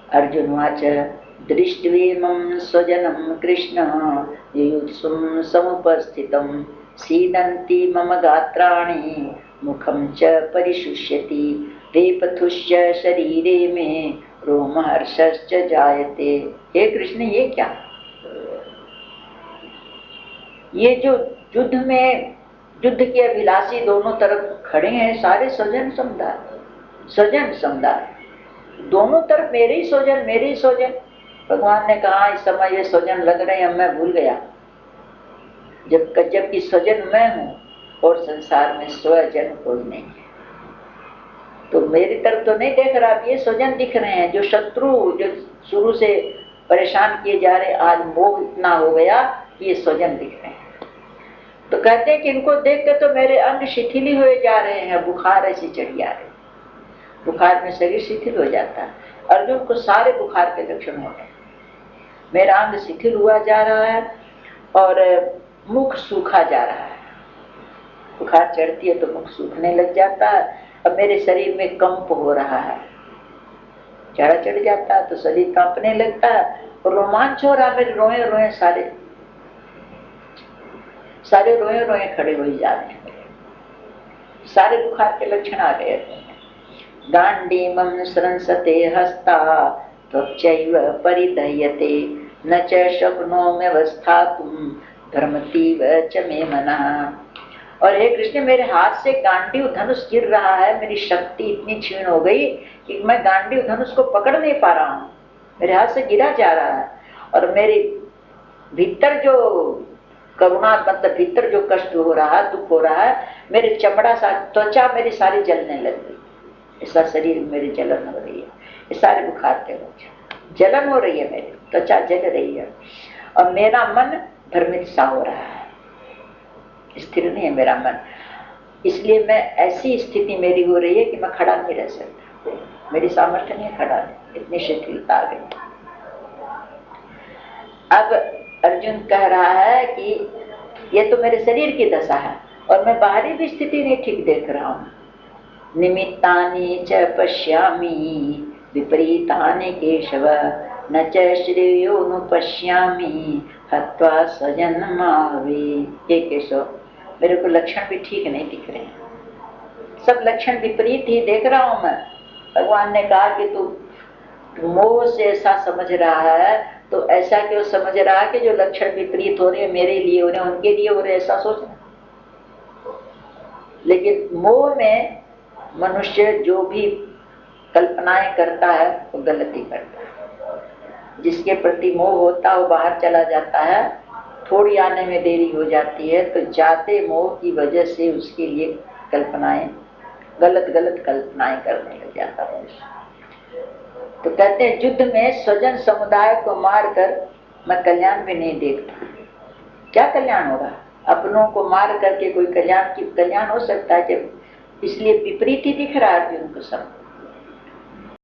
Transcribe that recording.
अर्जुनवाच दृष्ट्वेमं स्वजनं कृष्ण युयुत्सुं समुपस्थितं सीदन्ति मम गात्राणि मुखं च परिशुष्यति वेपथुश्च शरीरे मे रोमहर्षश्च जायते। हे कृष्ण, ये क्या? ये जो युद्ध के अभिलाषी दोनों तरफ खड़े हैं, सारे स्वजन समुदाय दोनों तरफ मेरे ही स्वजन। भगवान ने कहा इस समय ये स्वजन लग रहे हैं, मैं भूल गया जबकि स्वजन मैं हूं और संसार में स्वजन कोई नहीं है। तो मेरी तरफ तो नहीं देख रहा, ये स्वजन दिख रहे हैं, जो शत्रु जो शुरू से परेशान किए जा रहे, आज मोह इतना हो गया कि ये स्वजन दिख रहे हैं। तो कहते हैं कि इनको देख के तो मेरे अंग शिथिल हुए जा रहे हैं, बुखार ऐसी चढ़ी आ रही, बुखार में शरीर शिथिल हो जाता है। अर्जुन को सारे बुखार के लक्षण हो गए, मेरा अंग शिथिल हुआ जा रहा है और मुख सूखा जा रहा है। बुखार चढ़ती है तो मुख सूखने लग जाता है, अब मेरे शरीर में कंप हो रहा है, चढ़ा चढ़ जाता है तो शरीर कांपने लगता है और रोमांच हो रहा है, मेरे रोए रोए सारे रोए खड़े हो जा रहे हैं, सारे बुखार के लक्षण आ गए। गांडीमं स्रंसते हस्ता त्वचैव परिदह्यते न च शक्नोम्यवस्थातुं भ्रमतीव च मे मनः। और हे कृष्ण, मेरे हाथ से गांडीव धनुष गिर रहा है, मेरी शक्ति इतनी क्षीण हो गई कि मैं गांडीव धनुष को पकड़ नहीं पा रहा हूँ, मेरे हाथ से गिरा जा रहा है। और मेरे भीतर जो करुणा मतलब भीतर जो कष्ट हो रहा है, दुख हो रहा है, मेरे चमड़ा सा त्वचा मेरी सारी जलने लग गई, ऐसा शरीर मेरी जलन हो रही है, ये सारे बुखार के लक्षण, जलन हो रही है, मेरी त्वचा जल रही है और मेरा मन भ्रमित सा हो रहा है, स्थिर नहीं है मेरा मन। इसलिए मैं ऐसी स्थिति मेरी हो रही है कि मैं खड़ा नहीं रह सकता, मेरी सामर्थ्य नहीं खड़ा, इतनी शिथिलता आ गई। अब अर्जुन कह रहा है कि ये तो मेरे शरीर की दशा है और मैं बाहरी भी स्थिति नहीं ठीक देख रहा हूँ। निमित्तानि च पश्यामि विपरीतानि केशव न च श्रेयोनुपश्यामि हत्वा स्वजनमावे। ये केशव, मेरे को लक्षण भी ठीक नहीं दिख रहे हैं, सब लक्षण विपरीत ही देख रहा हूं मैं। भगवान ने कहा कि तू मोह से ऐसा समझ रहा है, तो ऐसा क्यों समझ रहा है कि जो लक्षण विपरीत हो रहे हैं मेरे लिए हो रहे हैं, उनके लिए हो रहे, ऐसा सोचना। लेकिन मोह में मनुष्य जो भी कल्पनाएं करता है वो गलती करता है। जिसके प्रति मोह होता है वो बाहर चला जाता है, थोड़ी आने में देरी हो जाती है तो जाते मोह की वजह से उसके लिए कल्पनाएं गलत कल्पनाएं करने लग जाता है। तो कहते हैं युद्ध में स्वजन समुदाय को मारकर मैं कल्याण भी नहीं देखता। क्या कल्याण होगा? अपनों को मार करके कोई कल्याण हो सकता है? जब इसलिए विपरीत ही दिख रहा है अर्जुन को सब।